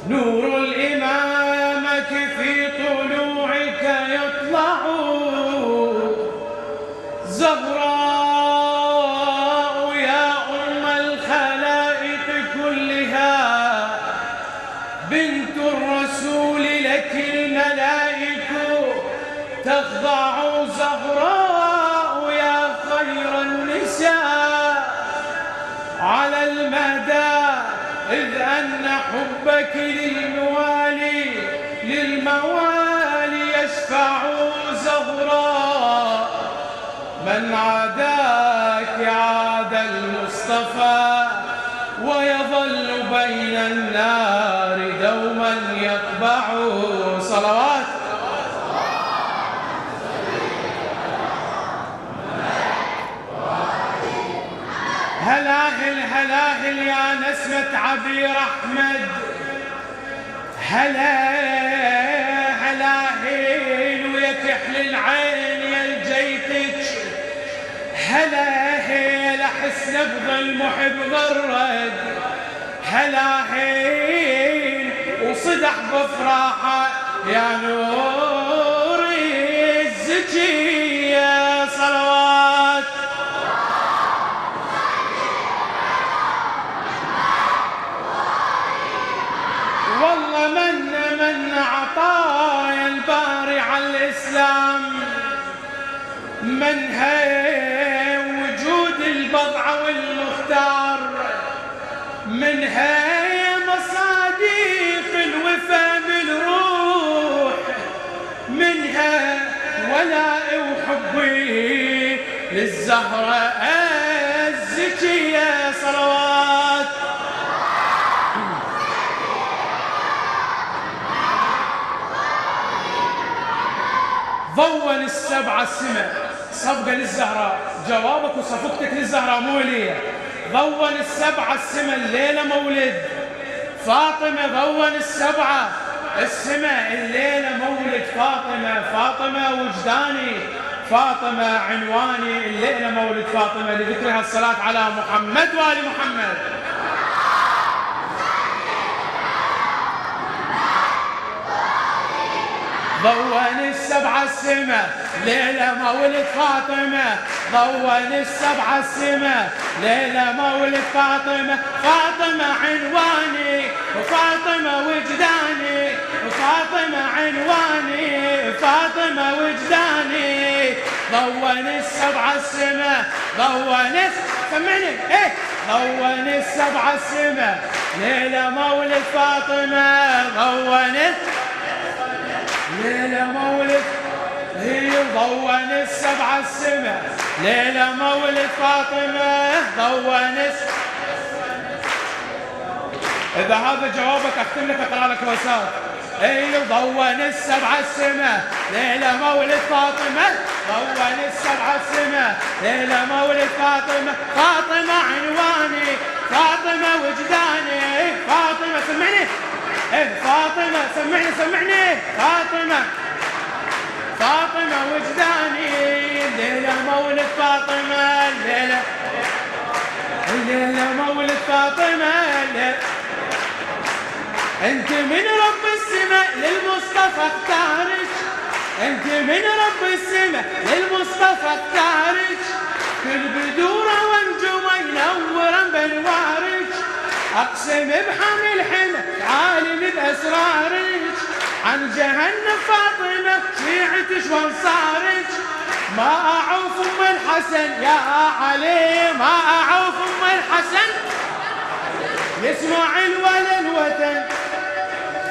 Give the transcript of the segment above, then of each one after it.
نور الإمامة في طلوعك يطلع، زهراء يا أم الخلائق كلها، بنت الرسول لك الملائك تخضع، زهراء يا خير النساء على المدى، إذ أن حبك للموالي يشفع، زهراء من عاداك عاد المصطفى، ويظل بين النار دوما يقبع. صلوات هلاهل هلاهل يا نسمة عبير أحمد، هلا هلاهل ويا كحل العين يا لجيتك، هلاهل أحس نبض المحب غرد، هلاهل وصدح بفراحة يا نور الزكية. صلوات والله من عطايا الباري على الإسلام، منها وجود البضعة والمختار، منها مصاديق الوفا بالروح، منها ولاء وحبي للزهرة الزكية. صلوات ضوّن السبع السماء صفقة للزهراء، جوابك وصفقتك للزهراء مو لي. ضوّن السبع السماء الليلة مولد فاطمة، ضوّن السبعة السماء الليلة مولد فاطمة، فاطمة وجداني، فاطمة عنواني، الليلة مولد فاطمة، لذكرها الصلاة على محمد وآل محمد. ضوّن السبع السماء ليلة مولد فاطمة، ضوّن السبع السماء ليلة مولد فاطمة، فاطمة عنواني وفاطمة وجداني، وفاطمة عنواني فاطمة وجداني. ضوّن السبع السماء سمعني ضوّن السبع السماء ليلة مولد فاطمة، ضوّن ليلة مولد هي، ضوّن السبع السماء ليلة مولد فاطمة، ضوّن. إذا هذا جوابك أختم لك أقرأ لك وساط. ضوّن السبع السماء ليلة مولد فاطمة، ضوّن السبع السماء ليلة مولد فاطمة، فاطمة عنواني فاطمة وجداني، فاطمة سمعني فاطمة سمعني فاطمة وجداني، الليلة مولد فاطمة، الليلة مولد فاطمة. انت من رب السماء للمصطفى اختارك، انت من رب السماء للمصطفى اختارك، كل بدورة وانجمة ينورا بانوارك، اقسم بحمل حمى عالم باسرارك، عن جهنم فاطمة شيعتش وانصارك، ما اعوف ام الحسن يا علي، ما اعوف ام الحسن، يسمع الولا الوطن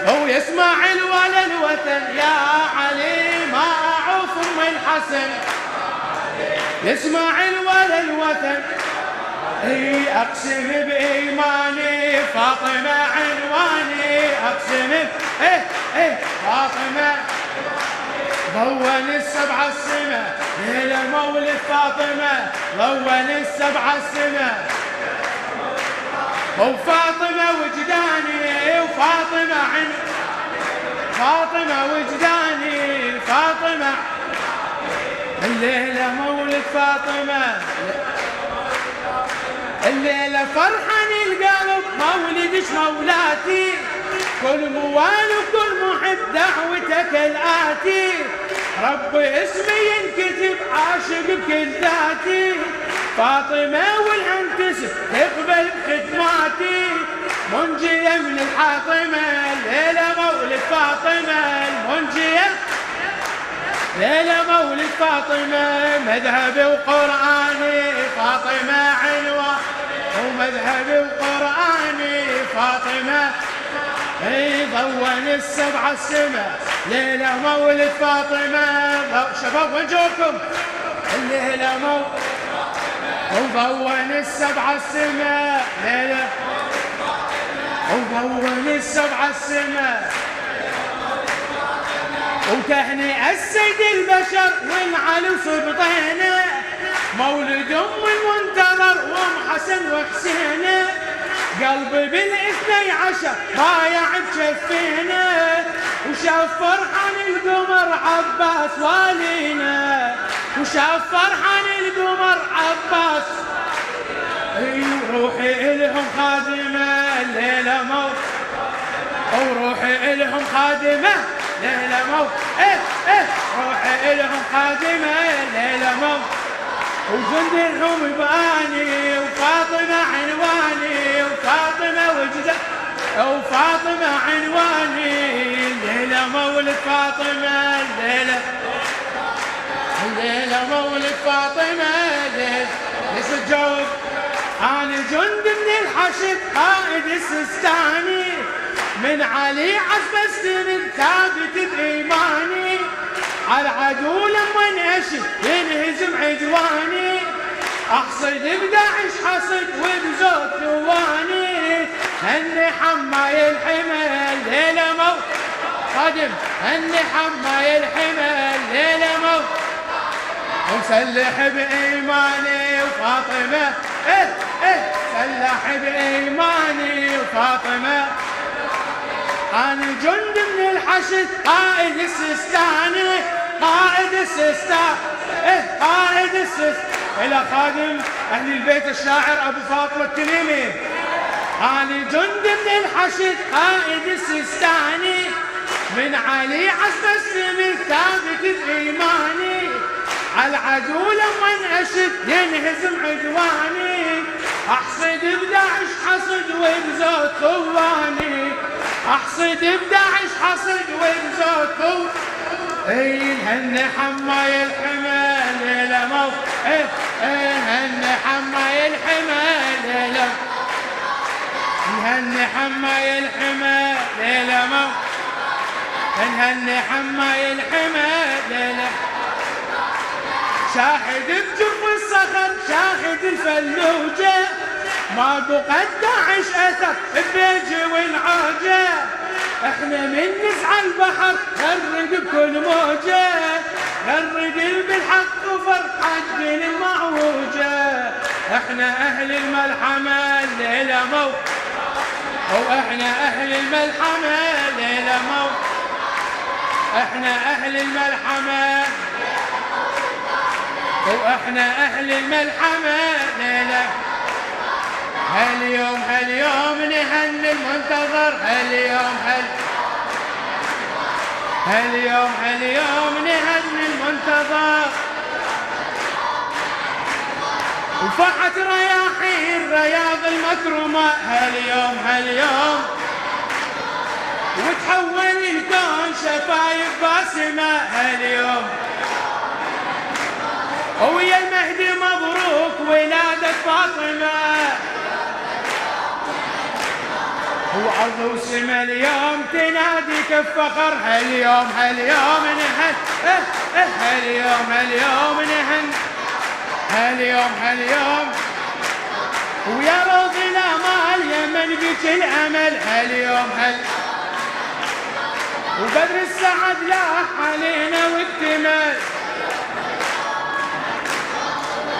هو يسمع الولا الوطن يا علي، ما اعوف ام الحسن، يسمع الولا الوطن. اقسم بايماني فاطمة عنواني، اقسم فاطمة. ضوّن السبع السماء ليلة مولد فاطمة، ضوّن السبع السماء، وفاطمة وجداني وفاطمة فاطمة وجداني، فاطمة الليلة مولد فاطمة، الليلة فرحان القلب مولدش مولاتي، كل موال وكل محب دعوتك الآتي، ربي اسمي ينكتب عاشق بكل ذاتي، فاطمة والهندسة تقبل بخدماتي، منجية من الحاطمة ليلة مولد فاطمة، المنجية ليلة مولد فاطمة، مذهبي وقرآني فاطمة عنوان، ومذهبي وقرآني فاطمة، ضون السبع السماء ليلة مولد فاطمة. شباب وين جوكم؟ الليلة مولد وضون السبع السماء ليلة، وضون السبع السماء، وتهنئ السيد البشر والعلي وسبطينه، مولد ام المنتظر وام حسن وحسينه، قلبي بالاثني عشر بايع بجفينه، وشاف فرحان القمر عباس والينا، وشاف فرحان القمر عباس، وروحي الهم خادمه الليله موت، وروحي الهم خادمه ليلة موت، روحي الهم خادمه ليله موت، وجند الهم باني وفاطمه عنواني، وفاطمه وجده وفاطمه عنواني، ليله مولد فاطمه الليله، الليله مولد فاطمه ليله. ليش تجاوب؟ انا جند من الحشد قائد السستاني، من علي عزب السنين ثابت بإيماني، على العدو لما انأشد ينهزم عدواني، أحصد ب11 حصد وبزود ثواني، هني حماي الحمى الليلة موت خادم، هني حماي الحمى الليلة موت، ومسلح بإيماني وفاطمة، سلح بإيماني وفاطمة، أنا جند من الحشد قائد السستاني، قائد السستان، قائد السستان، إلى خادم أهل البيت الشاعر أبو فاطمة التميمي، أنا جند من الحشد قائد السستاني، من علي عزب السمين ثابت بإيماني، على العدو لما انأشد ينهزم عدواني، أحصد ب11 حصد وبزود ثواني، أحصد ب11 حصد وبزود ثواني، هن حماي الحمى ليلة موت، هن حماي الحمى ليلة، هن حماي الحمى ليلة موت، هن حماي الحمى ليلة، شاهد بجف الصخر شاهد الفلوجة، ما بقى 11 اثر بيجي والعوجة، احنا من نزع البحر غرق بكل موجة، غرق بالحق وفرحة المعوجة، احنا اهل الملحمة الليلة موت، واحنا اهل الملحمة الليلة موت، احنا اهل الملحمة، واحنا اهل الملحمة ليلة، هاليوم هاليوم نهني المنتظر، هاليوم هاليوم هاليوم نهني المنتظر، وفحت رياحين رياض المكرمة، هاليوم هاليوم، وتحول الكون شفايف باسمة، هاليوم ويا المهدي مبروك ولادة فاطمة، وأرض وسما اليوم تناديك بفخر، هاليوم هاليوم نهن، هاليوم هاليوم نهن، هاليوم هاليوم، ويا روض الأمال يمن بك الأمل، هاليوم وبدر السعد لاح علينا واكتمل،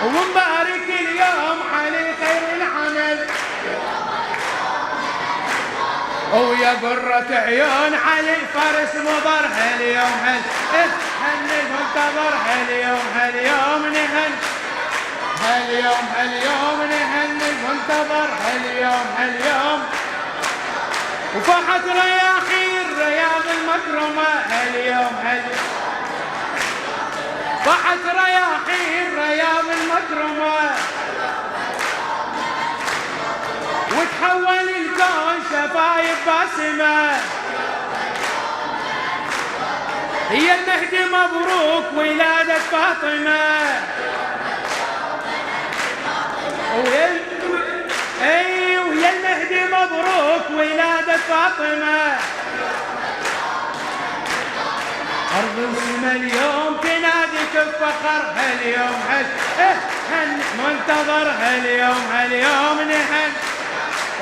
ومبارك اليوم علي خير العمل، ويا قرة عيون علي فارس مضر، هاليوم هن المنتظر، هاليوم هاليوم نهن، هاليوم هاليوم نهن المنتظر، هاليوم هاليوم، وفحت رياح المكرمة هاليوم ضحت رياحين رياض المكرمة وتحول الكون شفايف باسمة هي المهدي مبروك ولادة فاطمة ويا المهدي مبروك ولادة فاطمة أرض وسما اليوم تناديك بفخر هاليوم منتظر هاليوم نهن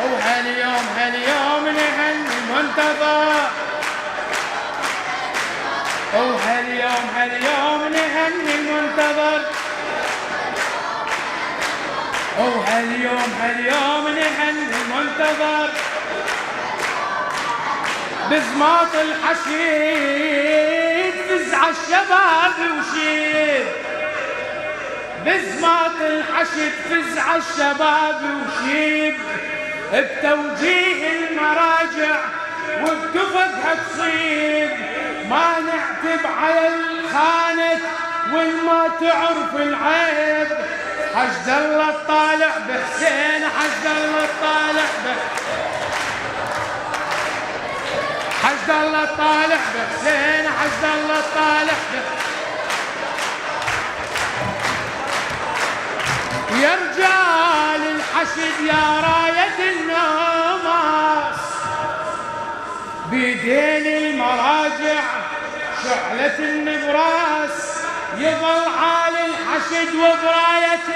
وهاليوم نهن منتظر وهاليوم نهن المنتظر وهاليوم نهن المنتظر بزماط الحشيد فزع الشباب وشيب بزماط الحشد فزع الشباب وشيب بتوجيه المراجع وبكفقها تصيب ما نعتب على الخانة والما تعرف العيب حشد الله الطالع بحسين حشد الله الطالع حشد الله الطالع بحسين حشد الله الطالع يا رجال الحشد يا راية النماس بيدين المراجع شعلة النبراس يظل عالي الحشد وبراية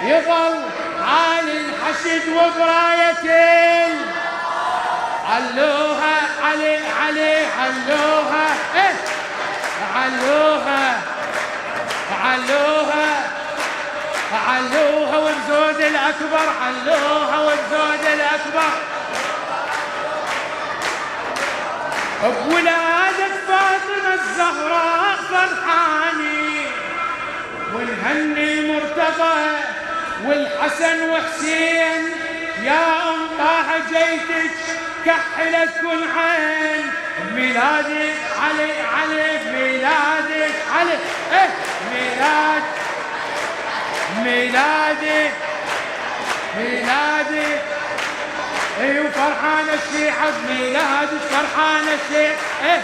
يظل عالي الحشد وبراية علوها علي علوها علوها والزود الأكبر علوها والزود الأكبر بولادة فاطمة الزهراء فرحاني ونهني المرتضى والحسن وحسين يا أم طه جيتك كحلت كل عين ميلادك علي ميلادك علي ميلادك وفرحان الشيعة بميلادك فرحان الشيعة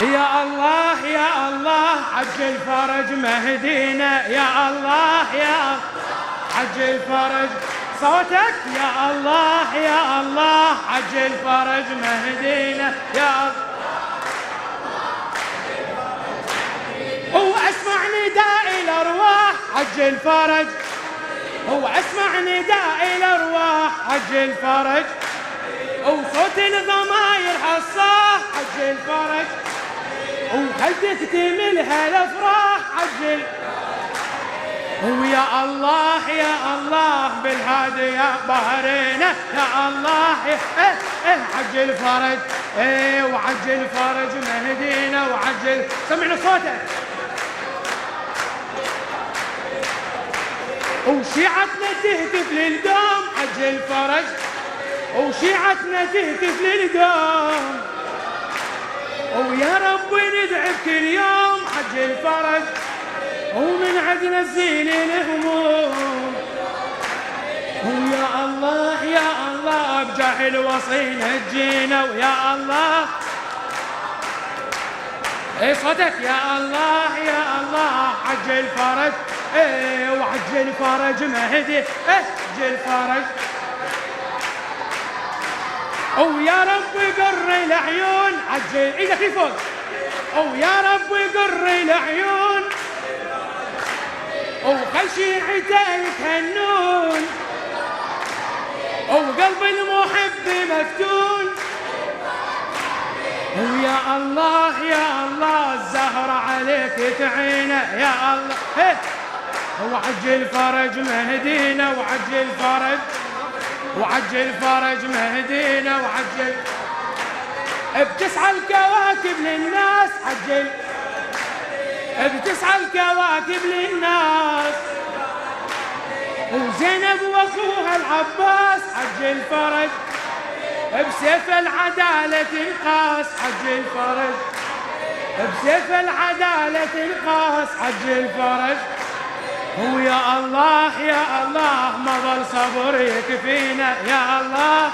يا الله عجل فرج مهدينا يا الله عجل فرج صوتك يا الله عجل فرج مهدينا يا الله هو اسمع نداء الارواح عجل فرج هو اسمع نداء الارواح عجل فرج وصوت الضماير هالصاح عجل فرج وهل تكتملها الافراح عجل ويا الله بالهادي يا بهرينا يا الله عجل فرج وعجل فرج مهدينا وعجل سمعنا صوتك وشيعتنا تهتف للدوم عجل فرج وشيعتنا تهتف للدوم ويا رب ندعي كل يوم عجل فرج ومن عدنا الزين الهموم ويا الله بجاه الوصي نجينا ويا الله صوتك يا الله عجل فرج وعجل فرج مهدي عجل فرج ويا رب قر العيون عجل ايدك لفوق ويا رب قر العيون وخل شيعته يتهنون وقلب المحب مفتون ويا الله الزهرة عليك تعينه يا الله وعجل فرج مهدينا وعجل فرج مهدينا وعجل بتسعى الكواكب للناس عجل بتسعى الكواكب للناس وزينب واخوها العباس عجل فرج بسيف العدالة تنقاس حج الفرج، بسيف العدالة تنقاس حج الفرج. ويا الله يا الله ما ظل صبر يكفينا يا الله،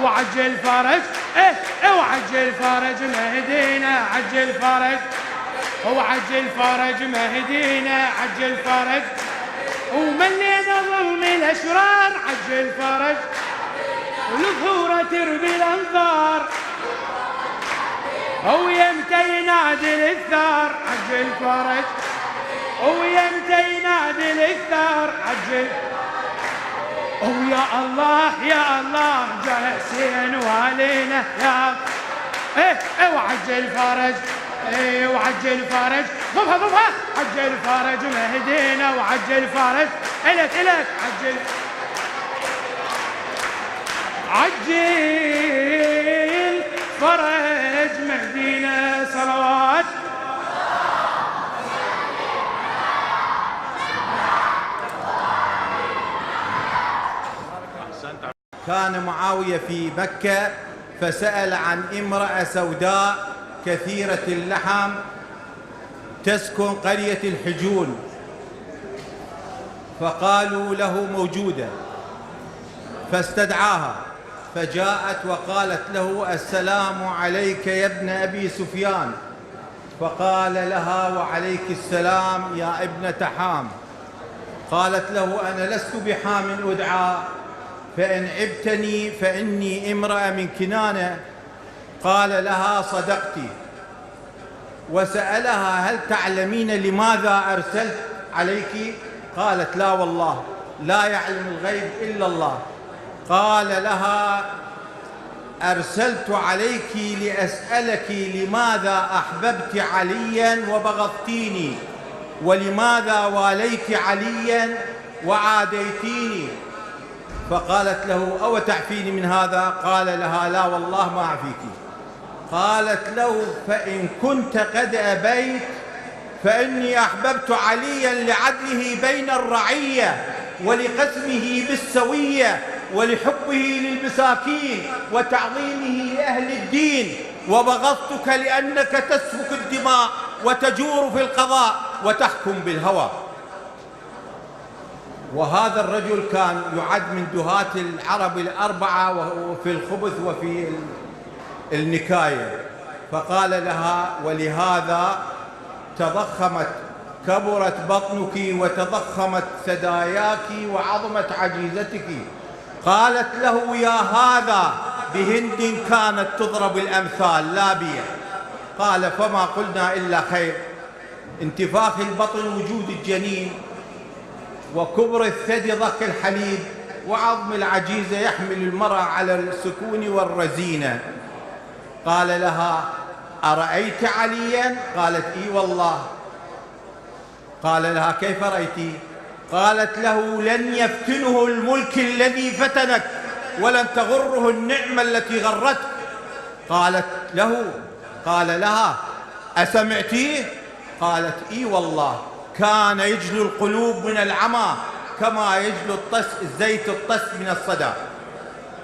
وعجل فرج وعجل فرج مهدينا عجل فرج، وعجل فرج مهدينا عجل فرج. وملينا ظلم الاشرار عجل فرج، والظهور تربي الانظار، ويمتى ينادي الاثار عجل فرج، ويمتى ينادي الاثار عجل. ويا الله يا الله جاء حسين والينا يا وعجل فرج، وعجل فرج ضبها ضبها عجل فرج مهدينا وعجل فرج. الك الك عجل عجل فرج مهدينا صلوات. كان معاوية في مكة فسأل عن امرأة سوداء كثيرة اللحم تسكن قرية الحجون، فقالوا له موجودة، فاستدعاها فجاءت وقالت له السلام عليك يا ابن أبي سفيان، فقال لها وعليك السلام يا ابنة حام. قالت له أنا لست بحام أدعى، فإن عبتني فإني امرأة من كنانة. قال لها صدقت. وسألها هل تعلمين لماذا أرسلت عليك؟ قالت لا والله لا يعلم الغيب إلا الله. قال لها أرسلت عليك لأسألك لماذا أحببت عليا وبغضتيني، ولماذا واليت عليا وعاديتيني. فقالت له أو تعفيني من هذا؟ قال لها لا والله ما أعفيك. قالت له فإن كنت قد أبيت فإني أحببت عليا لعدله بين الرعية ولقسمه بالسوية ولحبه للمساكين وتعظيمه لأهل الدين، وبغضتك لأنك تسفك الدماء وتجور في القضاء وتحكم بالهوى. وهذا الرجل كان يعد من دهاة العرب الأربعة وفي الخبث وفي النكاية. فقال لها ولهذا تضخمت كبرت بطنك وتضخمت ثداياك وعظمت عجيزتك. قالت له يا هذا بهند كانت تضرب الأمثال لا بي. قال فما قلنا إلا خير. انتفاخ البطن وجود الجنين، وكبر الثدي ضخ الحليب، وعظم العجيزة يحمل المرأة على السكون والرزينة. قال لها أرأيت عليا؟ قالت إي والله. قال لها كيف رأيتي؟ قالت له لن يفتنه الملك الذي فتنك ولن تغره النعمة التي غرتك. قالت له قال لها أسمعتيه؟ قالت إي والله كان يجلو القلوب من العمى كما يجلو الزيت الطس من الصدى.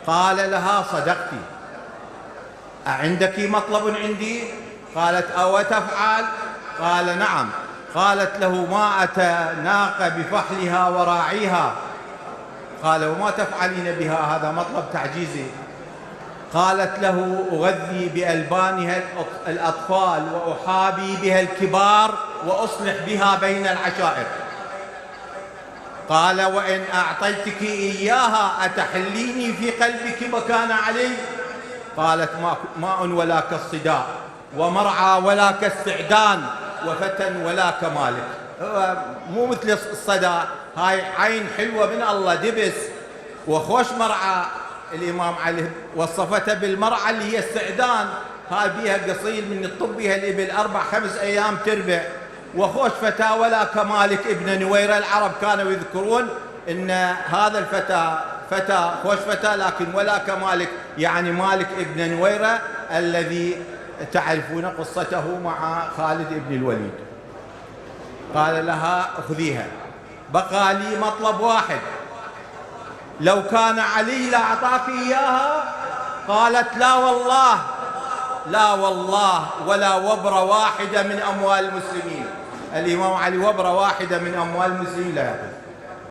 قال لها صدقتي. أعندك مطلب عندي؟ قالت أو تفعل؟ قال نعم. قالت له ما أتناق بفحلها وراعيها. قال وما تفعلين بها؟ هذا مطلب تعجيزي. قالت له أغذي بألبانها الأطفال وأحابي بها الكبار وأصلح بها بين العشائر. قال وإن أعطيتك إياها أتحليني في قلبك مكان علي؟ قالت ماء ولا كالصداء، ومرعى ولا كالسعدان، وفتى ولا كمالك. هو مو مثل الصدى، هاي عين حلوة من الله دبس وخوش مرعى. الإمام علي وصفتها بالمرعى اللي هي السعدان، هاي بيها قصيل من الطب بيها الإبل 4-5 أيام تربع. وخوش فتى ولا كمالك ابن نويرة. العرب كانوا يذكرون إن هذا الفتى فتى خوش فتى لكن ولا كمالك، يعني مالك ابن نويرة الذي تعرفون قصته مع خالد ابن الوليد. قال لها اخذيها. بقى لي مطلب واحد، لو كان علي لأعطاك إياها. قالت لا والله، لا والله ولا وبرة واحدة من أموال المسلمين. الإمام علي وبرة واحدة من أموال المسلمين لا يأخذ.